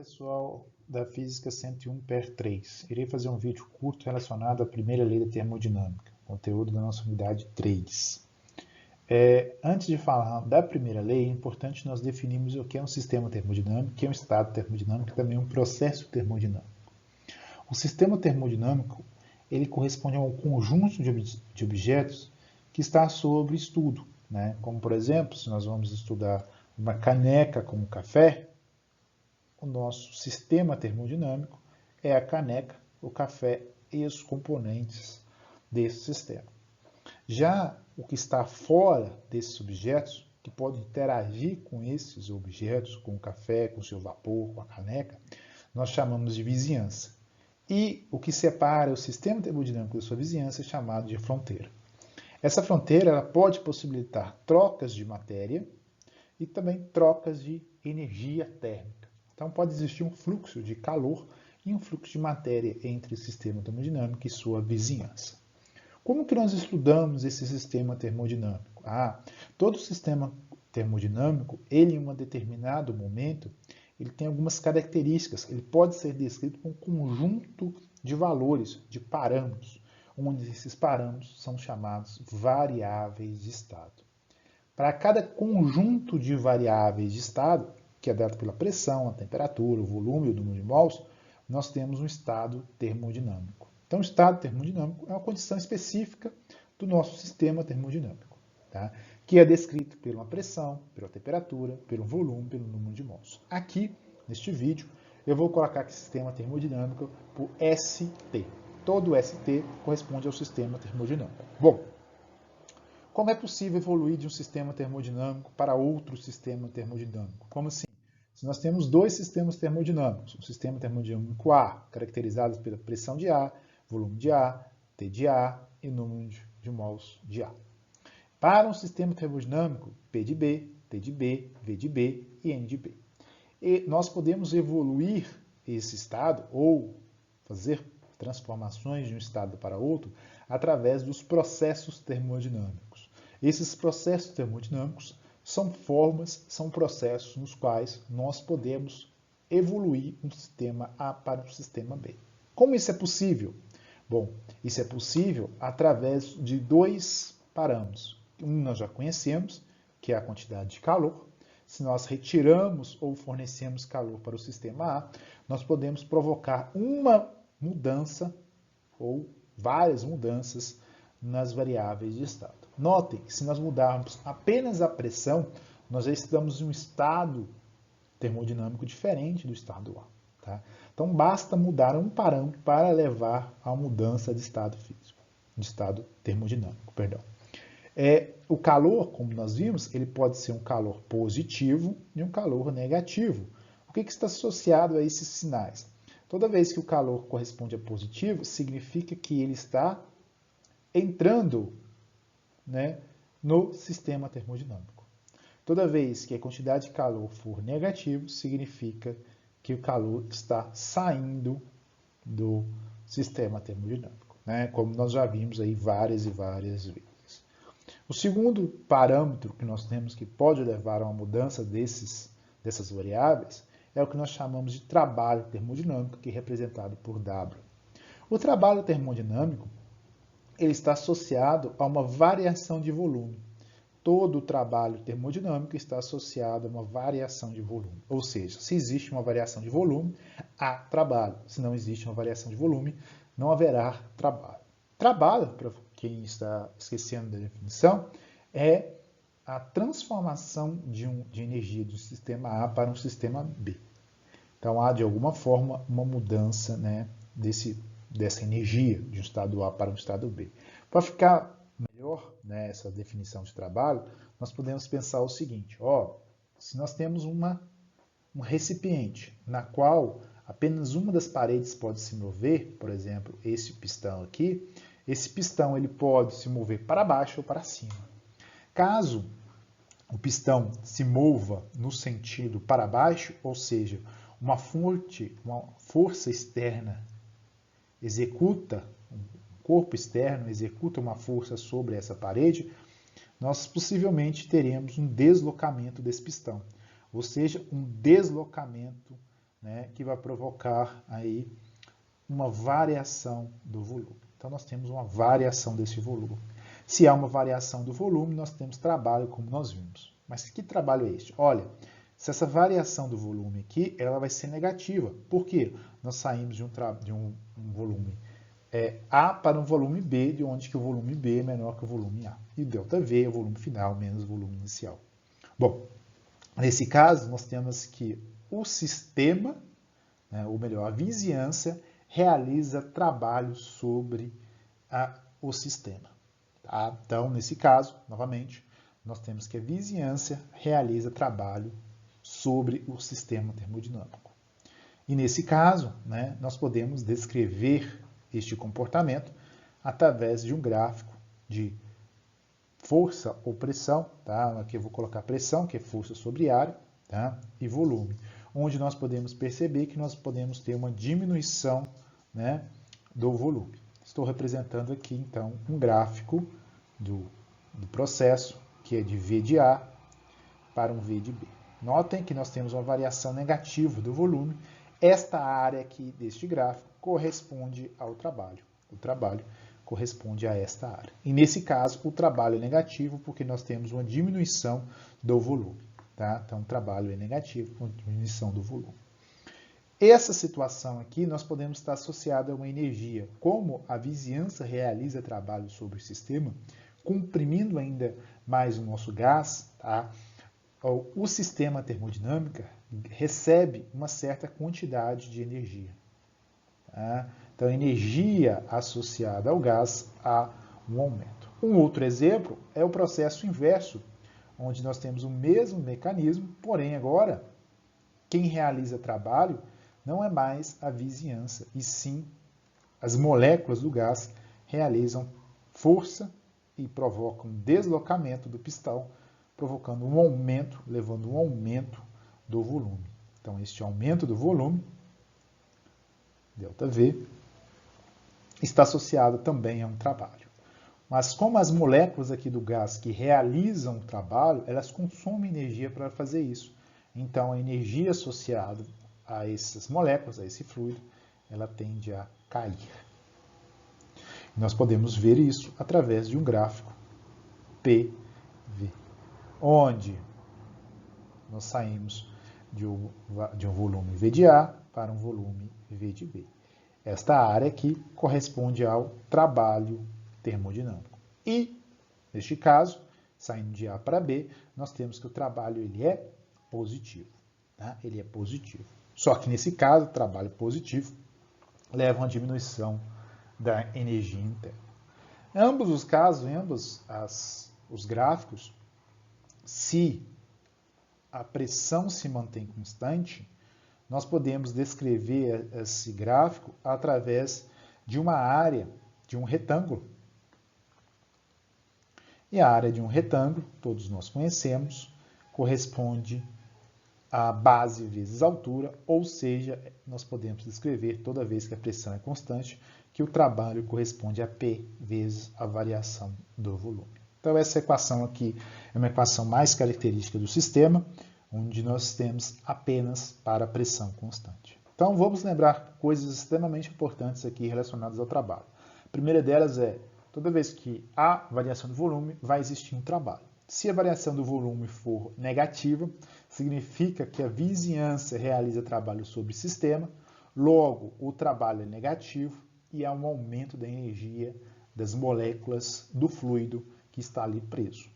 Pessoal da Física 101 Per 3. Irei fazer um vídeo curto relacionado à primeira lei da termodinâmica, conteúdo da nossa unidade 3. Antes de falar da primeira lei, é importante nós definirmos o que é um sistema termodinâmico, o que é um estado termodinâmico e também um processo termodinâmico. O sistema termodinâmico ele corresponde a um conjunto de objetos que está sob estudo, né? Como, por exemplo, se nós vamos estudar uma caneca como café, o nosso sistema termodinâmico é a caneca, o café e os componentes desse sistema. Já o que está fora desses objetos, que pode interagir com esses objetos, com o café, com o seu vapor, com a caneca, nós chamamos de vizinhança. E o que separa o sistema termodinâmico da sua vizinhança é chamado de fronteira. Essa fronteira ela pode possibilitar trocas de matéria e também trocas de energia térmica. Então, pode existir um fluxo de calor e um fluxo de matéria entre o sistema termodinâmico e sua vizinhança. Como que nós estudamos esse sistema termodinâmico? Todo sistema termodinâmico, ele em um determinado momento, ele tem algumas características. Ele pode ser descrito como um conjunto de valores, de parâmetros, onde esses parâmetros são chamados variáveis de estado. Para cada conjunto de variáveis de estado, que é dado pela pressão, a temperatura, o volume e o número de mols, nós temos um estado termodinâmico. Então, o estado termodinâmico é uma condição específica do nosso sistema termodinâmico, tá? Que é descrito por uma pressão, pela temperatura, pelo volume, pelo número de mols. Aqui, neste vídeo, eu vou colocar aqui sistema termodinâmico por ST. Todo ST corresponde ao sistema termodinâmico. Bom, como é possível evoluir de um sistema termodinâmico para outro sistema termodinâmico? Como assim? Se nós temos dois sistemas termodinâmicos, o sistema termodinâmico A, caracterizado pela pressão de A, volume de A, T de A e número de mols de A. Para um sistema termodinâmico, P de B, T de B, V de B e N de B. E nós podemos evoluir esse estado ou fazer transformações de um estado para outro através dos processos termodinâmicos. Esses processos termodinâmicos são formas, são processos nos quais nós podemos evoluir um sistema A para um sistema B. Como isso é possível? Bom, isso é possível através de dois parâmetros. Um nós já conhecemos, que é a quantidade de calor. Se nós retiramos ou fornecemos calor para o sistema A, nós podemos provocar uma mudança ou várias mudanças nas variáveis de estado. Notem que se nós mudarmos apenas a pressão, nós já estamos em um estado termodinâmico diferente do estado A. Tá? Então, basta mudar um parâmetro para levar a mudança de estado físico, de estado termodinâmico, perdão. O calor, como nós vimos, ele pode ser um calor positivo e um calor negativo. O que está associado a esses sinais? Toda vez que o calor corresponde a positivo, significa que ele está entrando, né, no sistema termodinâmico. Toda vez que a quantidade de calor for negativo, significa que o calor está saindo do sistema termodinâmico, né, como nós já vimos aí várias e várias vezes. O segundo parâmetro que nós temos que pode levar a uma mudança dessas variáveis é o que nós chamamos de trabalho termodinâmico, que é representado por W. O trabalho termodinâmico ele está associado a uma variação de volume. Todo o trabalho termodinâmico está associado a uma variação de volume. Ou seja, se existe uma variação de volume, há trabalho. Se não existe uma variação de volume, não haverá trabalho. Trabalho, para quem está esquecendo da definição, é a transformação de energia do sistema A para um sistema B. Então, há, de alguma forma, uma mudança, né, dessa energia de um estado A para um estado B. Para ficar melhor, né, essa definição de trabalho, nós podemos pensar o seguinte, se nós temos um recipiente na qual apenas uma das paredes pode se mover, por exemplo, esse pistão aqui, esse pistão ele pode se mover para baixo ou para cima. Caso o pistão se mova no sentido para baixo, ou seja, uma força externa executa, um corpo externo executa uma força sobre essa parede, nós possivelmente teremos um deslocamento desse pistão, ou seja, um deslocamento né, que vai provocar aí uma variação do volume. Então, nós temos uma variação desse volume. Se há uma variação do volume, nós temos trabalho, como nós vimos. Mas que trabalho é este? Olha, se essa variação do volume aqui, ela vai ser negativa. Por quê? Nós saímos de um volume A para um volume B, de onde que o volume B é menor que o volume A. E ΔV é o volume final menos o volume inicial. Bom, nesse caso, nós temos que o sistema, né, ou melhor, a vizinhança, realiza trabalho sobre o sistema. Tá? Então, nesse caso, novamente, nós temos que a vizinhança realiza trabalho sobre o sistema termodinâmico. E nesse caso, né, nós podemos descrever este comportamento através de um gráfico de força ou pressão, tá? Aqui eu vou colocar pressão, que é força sobre área, tá? E volume, onde nós podemos perceber que nós podemos ter uma diminuição, né, do volume. Estou representando aqui, então, um gráfico do processo, que é de V de A para um V de B. Notem que nós temos uma variação negativa do volume. Esta área aqui deste gráfico corresponde ao trabalho. O trabalho corresponde a esta área. E nesse caso, o trabalho é negativo porque nós temos uma diminuição do volume. Tá? Então, o trabalho é negativo com diminuição do volume. Essa situação aqui nós podemos estar associada a uma energia. Como a vizinhança realiza trabalho sobre o sistema, comprimindo ainda mais o nosso gás, tá? O sistema termodinâmico recebe uma certa quantidade de energia. Tá? Então, a energia associada ao gás há um aumento. Um outro exemplo é o processo inverso, onde nós temos o mesmo mecanismo, porém agora quem realiza trabalho não é mais a vizinhança, e sim as moléculas do gás realizam força e provocam deslocamento do pistão, provocando um aumento, levando um aumento do volume. Então, este aumento do volume, ΔV, está associado também a um trabalho. Mas como as moléculas aqui do gás que realizam o trabalho, elas consomem energia para fazer isso. Então, a energia associada a essas moléculas, a esse fluido, ela tende a cair. Nós podemos ver isso através de um gráfico PV, onde nós saímos de um volume V de A para um volume V de B. Esta área aqui corresponde ao trabalho termodinâmico. E, neste caso, saindo de A para B, nós temos que o trabalho ele é positivo. Tá? Ele é positivo. Só que, nesse caso, o trabalho positivo leva a uma diminuição da energia interna. Em ambos os casos, em ambos os gráficos, se a pressão se mantém constante, nós podemos descrever esse gráfico através de uma área, de um retângulo. E a área de um retângulo, todos nós conhecemos, corresponde a base vezes altura, ou seja, nós podemos descrever toda vez que a pressão é constante, que o trabalho corresponde a P vezes a variação do volume. Então, essa equação aqui é uma equação mais característica do sistema, onde nós temos apenas para a pressão constante. Então, vamos lembrar coisas extremamente importantes aqui relacionadas ao trabalho. A primeira delas é, toda vez que há variação do volume, vai existir um trabalho. Se a variação do volume for negativa, significa que a vizinhança realiza trabalho sobre o sistema, logo o trabalho é negativo e há um aumento da energia das moléculas do fluido que está ali preso.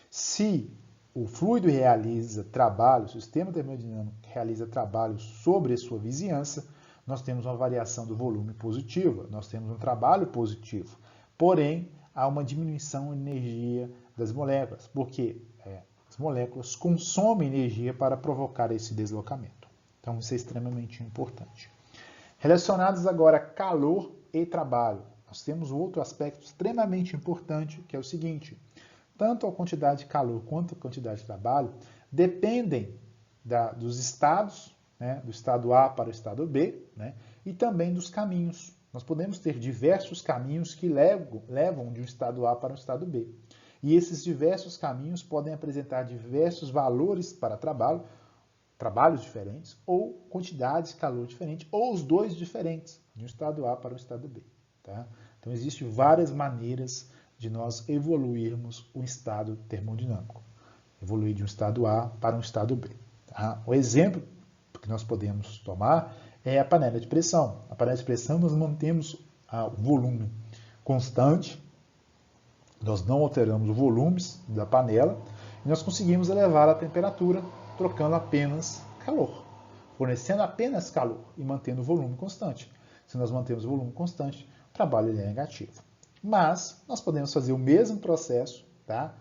Se o fluido realiza trabalho, o sistema termodinâmico realiza trabalho sobre a sua vizinhança, nós temos uma variação do volume positiva, nós temos um trabalho positivo. Porém, há uma diminuição de energia das moléculas, porque as moléculas consomem energia para provocar esse deslocamento. Então, isso é extremamente importante. Relacionados agora a calor e trabalho, nós temos outro aspecto extremamente importante, que é o seguinte: tanto a quantidade de calor quanto a quantidade de trabalho dependem dos estados, né, do estado A para o estado B, né, e também dos caminhos. Nós podemos ter diversos caminhos que levam de um estado A para o estado B. E esses diversos caminhos podem apresentar diversos valores para trabalho trabalhos diferentes, ou quantidades de calor diferentes, ou os dois diferentes, de um estado A para o estado B. Tá? Então, existem várias maneiras de nós evoluirmos o estado termodinâmico. Evoluir de um estado A para um estado B. Tá? O exemplo que nós podemos tomar é a panela de pressão. A panela de pressão nós mantemos o volume constante, nós não alteramos os volumes da panela e nós conseguimos elevar a temperatura trocando apenas calor, fornecendo apenas calor e mantendo o volume constante. Se nós mantemos o volume constante, o trabalho é negativo. Mas nós podemos fazer o mesmo processo, tá?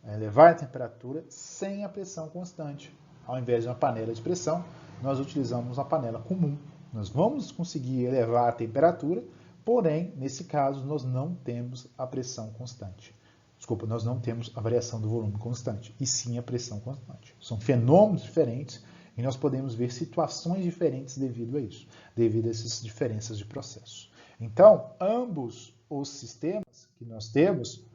Elevar a temperatura sem a pressão constante. Ao invés de uma panela de pressão, nós utilizamos uma panela comum. Nós vamos conseguir elevar a temperatura, porém, nesse caso, nós não temos a pressão constante. Desculpa, nós não temos a variação do volume constante, e sim a pressão constante. São fenômenos diferentes e nós podemos ver situações diferentes devido a isso, devido a essas diferenças de processo. Então, ambos os sistemas que nós temos,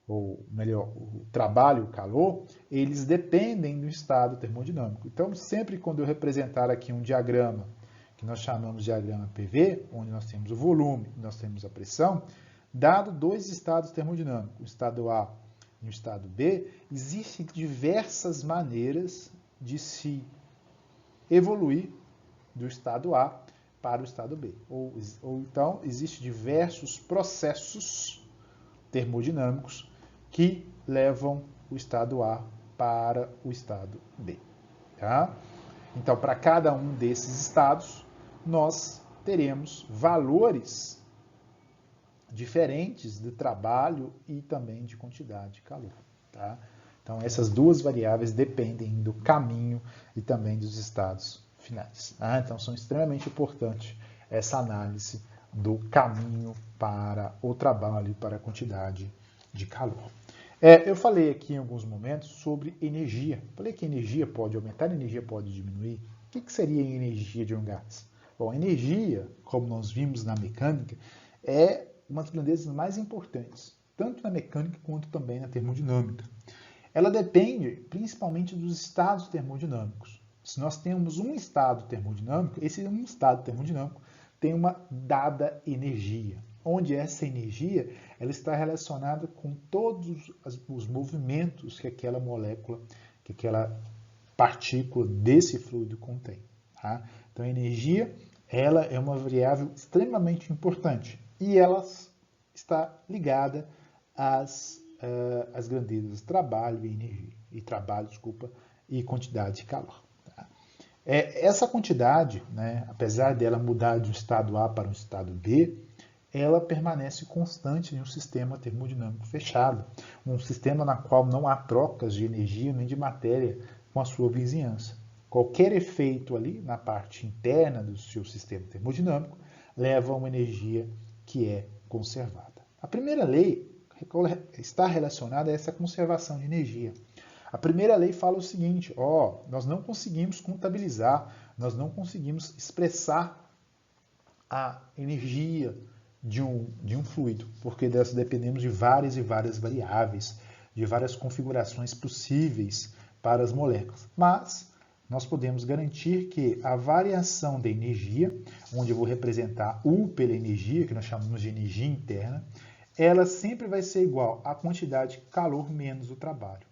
ou melhor, o trabalho e o calor, eles dependem do estado termodinâmico. Então, sempre quando eu representar aqui um diagrama, que nós chamamos de diagrama PV, onde nós temos o volume e nós temos a pressão, dado dois estados termodinâmicos, o estado A e o estado B, existem diversas maneiras de se evoluir do estado A para o estado B. Ou então, existem diversos processos termodinâmicos que levam o estado A para o estado B. Tá? Então, para cada um desses estados, nós teremos valores diferentes de trabalho e também de quantidade de calor. Tá? Então, essas duas variáveis dependem do caminho e também dos estados finais. Tá? Então, são extremamente importantes essa análise do caminho para o trabalho e para a quantidade de calor. Eu falei aqui em alguns momentos sobre energia. Falei que a energia pode aumentar, a energia pode diminuir. O que seria a energia de um gás? Bom, a energia, como nós vimos na mecânica, é uma das grandezas mais importantes, tanto na mecânica quanto também na termodinâmica. Ela depende principalmente dos estados termodinâmicos. Se nós temos um estado termodinâmico, esse um estado termodinâmico tem uma dada energia, onde essa energia ela está relacionada com todos os movimentos que aquela molécula, que aquela partícula desse fluido contém. Tá? Então, a energia ela é uma variável extremamente importante e ela está ligada às grandezas trabalho e energia, e quantidade de calor. Tá? Essa quantidade, né, apesar dela mudar de um estado A para um estado B, ela permanece constante em um sistema termodinâmico fechado, um sistema na qual não há trocas de energia nem de matéria com a sua vizinhança. Qualquer efeito ali na parte interna do seu sistema termodinâmico leva a uma energia que é conservada. A primeira lei está relacionada a essa conservação de energia. A primeira lei fala o seguinte, nós não conseguimos contabilizar, nós não conseguimos expressar a energia de um fluido, porque nós dependemos de várias e várias variáveis, de várias configurações possíveis para as moléculas. Mas nós podemos garantir que a variação da energia, onde eu vou representar U pela energia, que nós chamamos de energia interna, ela sempre vai ser igual à quantidade de calor menos o trabalho.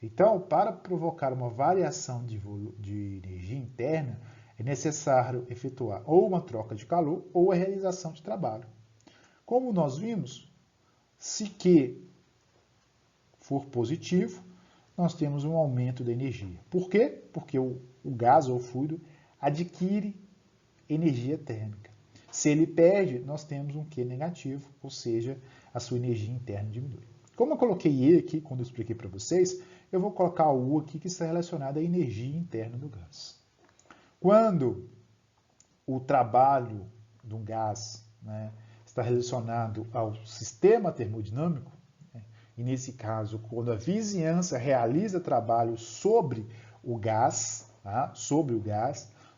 Então, para provocar uma variação de energia interna, é necessário efetuar ou uma troca de calor ou a realização de trabalho. Como nós vimos, se Q for positivo, nós temos um aumento da energia. Por quê? Porque o gás ou fluido adquire energia térmica. Se ele perde, nós temos um Q negativo, ou seja, a sua energia interna diminui. Como eu coloquei E aqui, quando eu expliquei para vocês, eu vou colocar o U aqui, que está relacionado à energia interna do gás. Quando o trabalho de um gás, né, está relacionado ao sistema termodinâmico, né, e nesse caso, quando a vizinhança realiza trabalho sobre o gás, tá,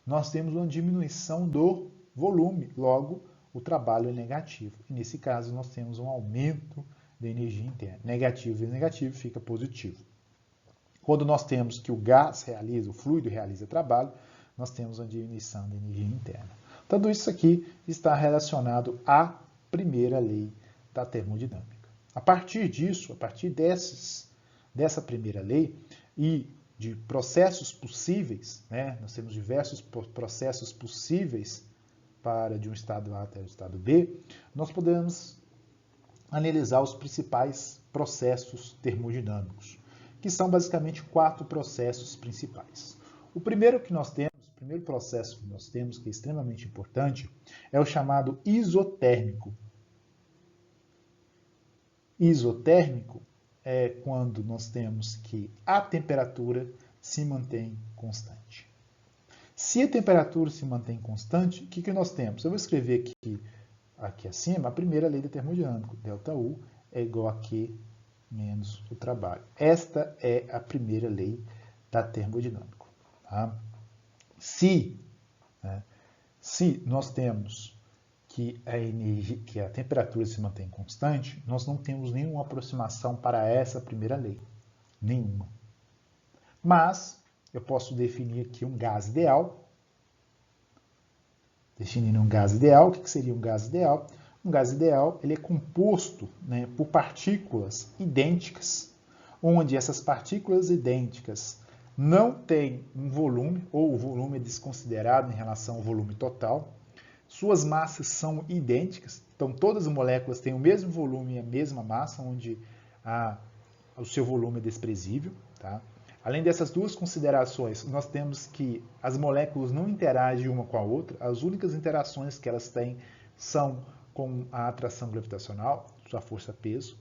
nós temos uma diminuição do volume, logo o trabalho é negativo. E nesse caso, nós temos um aumento da energia interna. Negativo e negativo fica positivo. Quando nós temos que o gás realiza, o fluido realiza trabalho, nós temos uma diminuição da energia interna. Tudo isso aqui está relacionado à primeira lei da termodinâmica. A partir disso, a partir dessa primeira lei e de processos possíveis, né, nós temos diversos processos possíveis para de um estado A até o estado B, nós podemos analisar os principais processos termodinâmicos, que são basicamente 4 processos principais. O primeiro processo que nós temos, que é extremamente importante, é o chamado isotérmico. Isotérmico é quando nós temos que a temperatura se mantém constante. Se a temperatura se mantém constante, o que nós temos? Eu vou escrever aqui acima a primeira lei da termodinâmica. ΔU é igual a Q menos o trabalho. Esta é a primeira lei da termodinâmica. Tá? Se nós temos que a temperatura se mantém constante, nós não temos nenhuma aproximação para essa primeira lei. Nenhuma. Mas eu posso definir aqui um gás ideal. Definindo um gás ideal, o que seria um gás ideal? Um gás ideal ele é composto, né, por partículas idênticas, onde essas partículas idênticas não têm um volume, ou o volume é desconsiderado em relação ao volume total. Suas massas são idênticas, então todas as moléculas têm o mesmo volume e a mesma massa, onde o seu volume é desprezível. Tá? Além dessas duas considerações, nós temos que as moléculas não interagem uma com a outra, as únicas interações que elas têm são com a atração gravitacional, sua força-peso.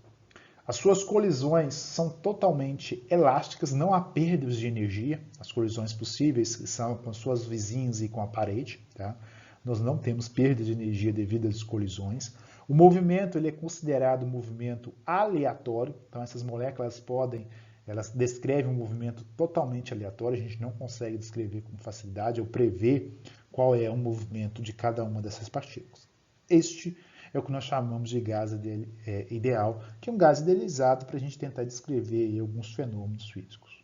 As suas colisões são totalmente elásticas, não há perdas de energia, as colisões possíveis são com suas vizinhas e com a parede. Tá? Nós não temos perda de energia devido às colisões. O movimento ele é considerado um movimento aleatório, então essas moléculas elas descrevem um movimento totalmente aleatório, a gente não consegue descrever com facilidade ou prever qual é o movimento de cada uma dessas partículas. Este é o que nós chamamos de gás ideal, que é um gás idealizado para a gente tentar descrever alguns fenômenos físicos.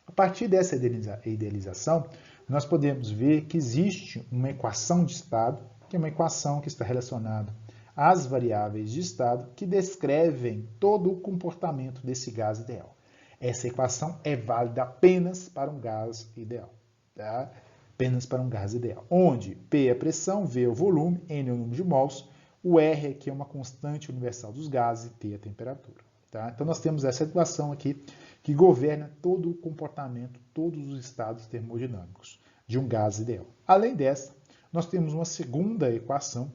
A partir dessa idealização, nós podemos ver que existe uma equação de estado, que é uma equação que está relacionada às variáveis de estado, que descrevem todo o comportamento desse gás ideal. Essa equação é válida apenas para um gás ideal. Tá? Apenas para um gás ideal. Onde P é a pressão, V é o volume, N é o número de mols, o R aqui é uma constante universal dos gases e T é a temperatura. Tá? Então nós temos essa equação aqui que governa todo o comportamento, todos os estados termodinâmicos de um gás ideal. Além dessa, nós temos uma segunda equação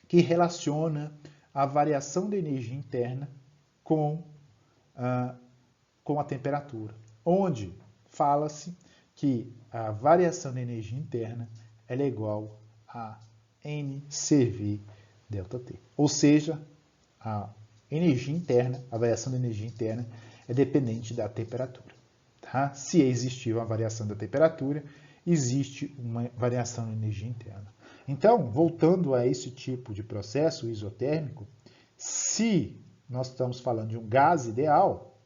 que relaciona a variação da energia interna com a temperatura, onde fala-se que a variação da energia interna ela é igual a NCV ΔT. Ou seja, a energia interna, a variação da energia interna é dependente da temperatura. Tá? Se existir uma variação da temperatura, existe uma variação da energia interna. Então, voltando a esse tipo de processo isotérmico, se nós estamos falando de um gás ideal,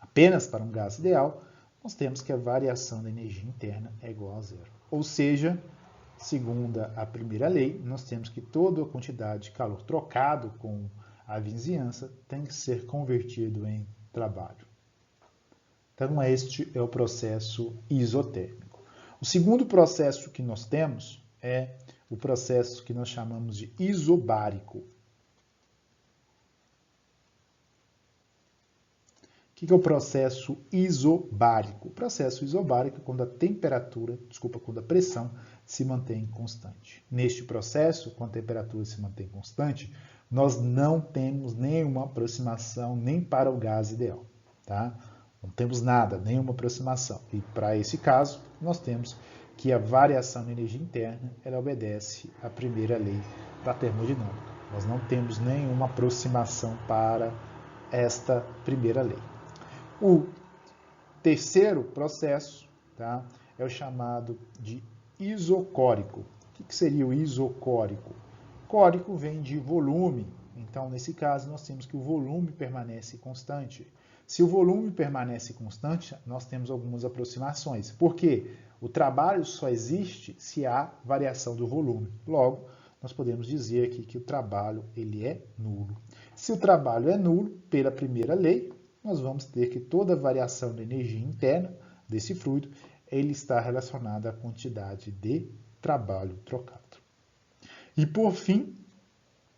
apenas para um gás ideal, nós temos que a variação da energia interna é igual a zero. Ou seja, segundo a primeira lei, nós temos que toda a quantidade de calor trocado com a vizinhança tem que ser convertido em trabalho. Então, este é o processo isotérmico. O segundo processo que nós temos é o processo que nós chamamos de isobárico. O que é o processo isobárico? O processo isobárico é quando quando a pressão se mantém constante. Neste processo, quando a temperatura se mantém constante, nós não temos nenhuma aproximação nem para o gás ideal. Tá? Não temos nada, nenhuma aproximação. E para esse caso, nós temos que a variação da energia interna ela obedece à primeira lei da termodinâmica. Nós não temos nenhuma aproximação para esta primeira lei. O terceiro processo, tá, é o chamado de isocórico. O que seria o isocórico? Córico vem de volume, então nesse caso nós temos que o volume permanece constante. Se o volume permanece constante, nós temos algumas aproximações. Por quê? O trabalho só existe se há variação do volume. Logo, nós podemos dizer aqui que o trabalho ele é nulo. Se o trabalho é nulo, pela primeira lei, nós vamos ter que toda variação da energia interna desse fluido ele está relacionada à quantidade de trabalho trocado. E por fim,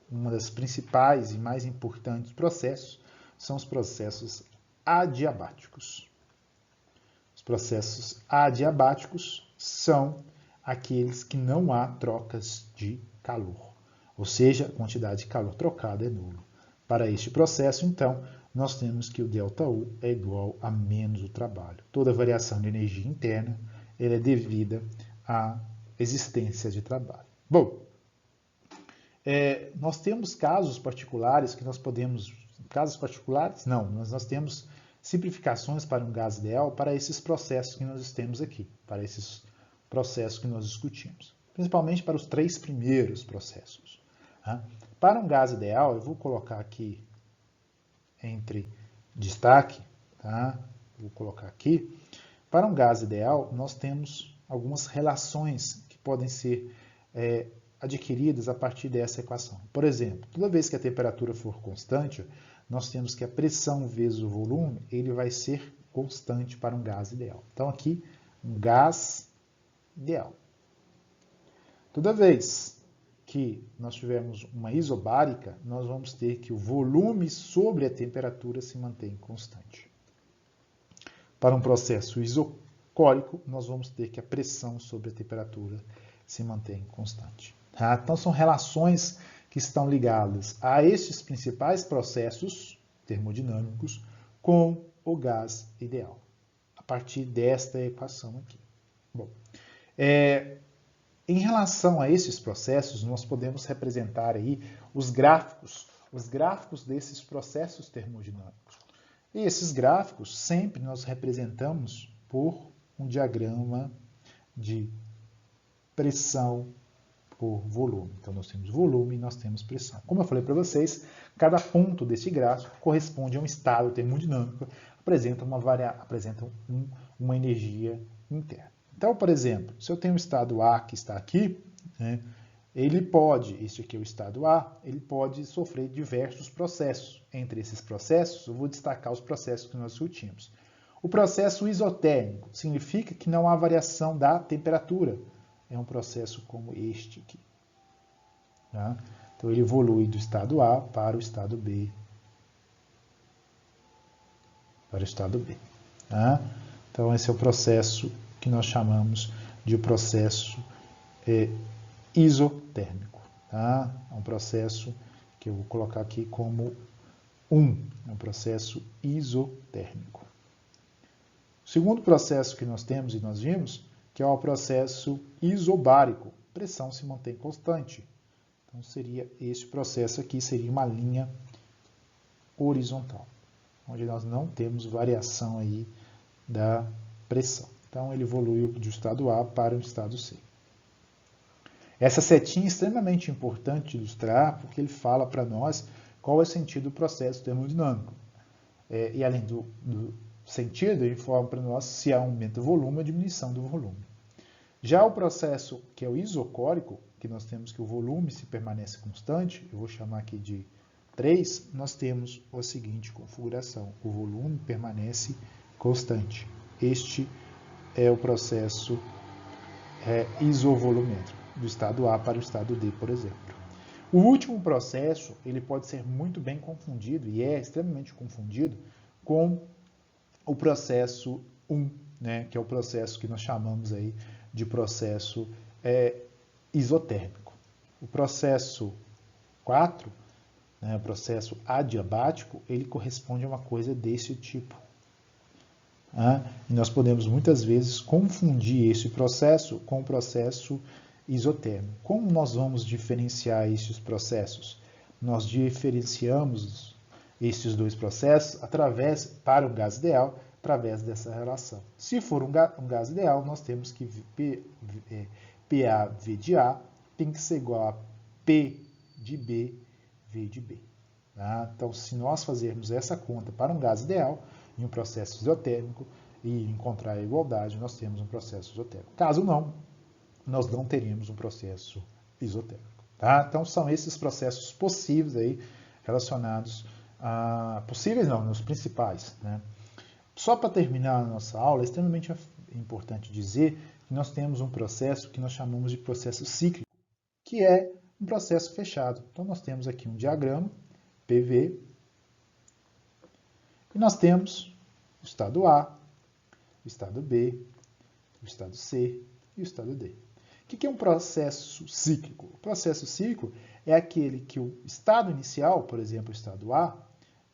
uma das principais e mais importantes processos são os processos adiabáticos. Os processos adiabáticos são aqueles que não há trocas de calor, ou seja, a quantidade de calor trocada é nula. Para este processo, então, nós temos que o ΔU é igual a menos o trabalho. Toda variação de energia interna ela é devida à existência de trabalho. Bom, nós temos casos particulares que nós podemos... Casos particulares? Não, mas nós temos simplificações para um gás ideal para esses processos que nós temos aqui, para esses processos que nós discutimos, principalmente para os 3 primeiros processos. Tá? Para um gás ideal, eu vou colocar aqui entre destaque, tá? Vou colocar aqui. Para um gás ideal, nós temos algumas relações que podem ser adquiridas a partir dessa equação. Por exemplo, toda vez que a temperatura for constante, nós temos que a pressão vezes o volume, ele vai ser constante para um gás ideal. Então aqui, um gás ideal. Toda vez que nós tivermos uma isobárica, nós vamos ter que o volume sobre a temperatura se mantém constante. Para um processo isocórico, nós vamos ter que a pressão sobre a temperatura se mantém constante. Tá? Então, são relações que estão ligadas a estes principais processos termodinâmicos com o gás ideal, a partir desta equação aqui. Bom, em relação a esses processos, nós podemos representar aí os gráficos desses processos termodinâmicos. E esses gráficos sempre nós representamos por um diagrama de pressão por volume. Então, nós temos volume e nós temos pressão. Como eu falei para vocês, cada ponto desse gráfico corresponde a um estado termodinâmico, apresenta uma energia interna. Então, por exemplo, se eu tenho o estado A que está aqui, né, este aqui é o estado A, ele pode sofrer diversos processos. Entre esses processos, eu vou destacar os processos que nós discutimos. O processo isotérmico significa que não há variação da temperatura. É um processo como este aqui. Tá? Então, ele evolui do estado A para o estado B. Tá? Então, esse é o processo que nós chamamos de processo isotérmico. Tá? É um processo que eu vou colocar aqui como 1. É um processo isotérmico. O segundo processo que nós temos e nós vimos, que é o processo isobárico. A pressão se mantém constante. Então, seria este processo aqui, seria uma linha horizontal, onde nós não temos variação aí da pressão. Então, ele evoluiu do estado A para o estado C. Essa setinha é extremamente importante de ilustrar, porque ele fala para nós qual é o sentido do processo termodinâmico. E além do sentido, ele informa para nós se há aumento do volume ou diminuição do volume. Já o processo que é o isocórico, que nós temos que o volume se permanece constante, eu vou chamar aqui de 3, nós temos a seguinte configuração. O volume permanece constante. Este é o processo isovolumétrico, do estado A para o estado D, por exemplo. O último processo, ele pode ser muito bem confundido, e é extremamente confundido, com o processo 1, né, que é o processo que nós chamamos aí de processo isotérmico. O processo 4, né, o processo adiabático, ele corresponde a uma coisa desse tipo. E nós podemos muitas vezes confundir esse processo com o processo isotérmico. Como nós vamos diferenciar esses processos? Nós diferenciamos esses dois processos para o gás ideal, através dessa relação. Se for um gás ideal, nós temos que PAV de A tem que ser igual a P de B, V de B. Tá? Então, se nós fazermos essa conta para um gás ideal, em um processo isotérmico e encontrar a igualdade, nós temos um processo isotérmico. Caso não, nós não teríamos um processo isotérmico. Tá? Então, são esses processos possíveis aí relacionados a... Possíveis não, os principais. Né? Só para terminar a nossa aula, é extremamente importante dizer que nós temos um processo que nós chamamos de processo cíclico, que é um processo fechado. Então, nós temos aqui um diagrama, PV, e nós temos o estado A, o estado B, o estado C e o estado D. O que é um processo cíclico? O processo cíclico é aquele que o estado inicial, por exemplo, o estado A,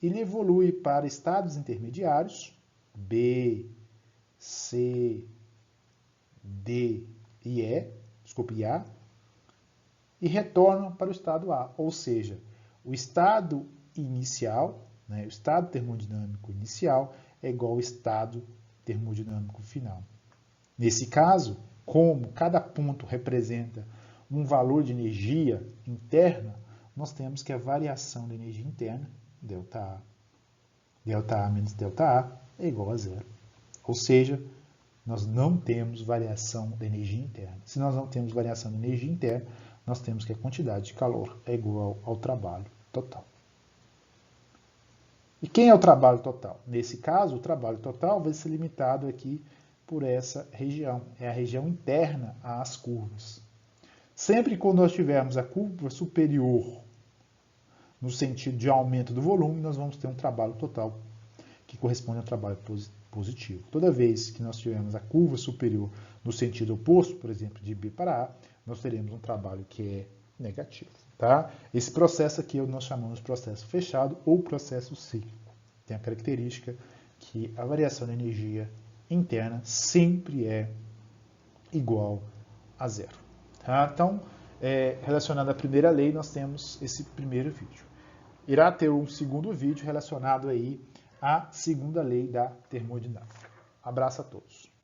ele evolui para estados intermediários, B, C, D e A, e retorna para o estado A. Ou seja, o estado inicial, né, o estado termodinâmico inicial, é igual ao estado termodinâmico final. Nesse caso, como cada ponto representa um valor de energia interna, nós temos que a variação da energia interna, ΔA menos ΔA, é igual a zero. Ou seja, nós não temos variação da energia interna. Se nós não temos variação da energia interna, nós temos que a quantidade de calor é igual ao trabalho total. E quem é o trabalho total? Nesse caso, o trabalho total vai ser limitado aqui por essa região. É a região interna às curvas. Sempre que nós tivermos a curva superior no sentido de aumento do volume, nós vamos ter um trabalho total que corresponde ao trabalho positivo. Toda vez que nós tivermos a curva superior no sentido oposto, por exemplo, de B para A, nós teremos um trabalho que é negativo. Tá? Esse processo aqui nós chamamos de processo fechado ou processo cíclico. Tem a característica que a variação de energia interna sempre é igual a zero. Tá? Então, relacionado à primeira lei, nós temos esse primeiro vídeo. Irá ter um segundo vídeo relacionado aí à segunda lei da termodinâmica. Abraço a todos.